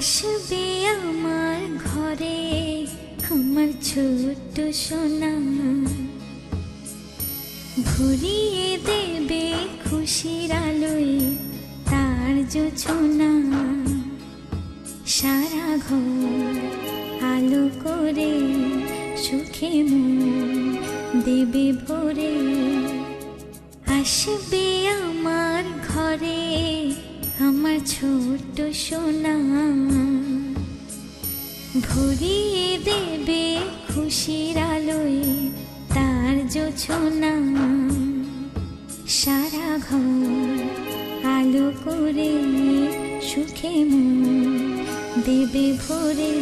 আসবে আমার ঘরে আমার ছোট্ট সোনা, ভরিয়ে দেবে খুশির আলোয় তার জোছনা। সারা ঘর আলো করে সুখে মন দেবে ভরে। আসবে আমার ঘরে আমার ছোট্ট সোনা, ভরিয়ে দেবে খুশির আলোয় তার জোছনা। সারা ঘর আলো করে সুখে মন দেবে ভরে।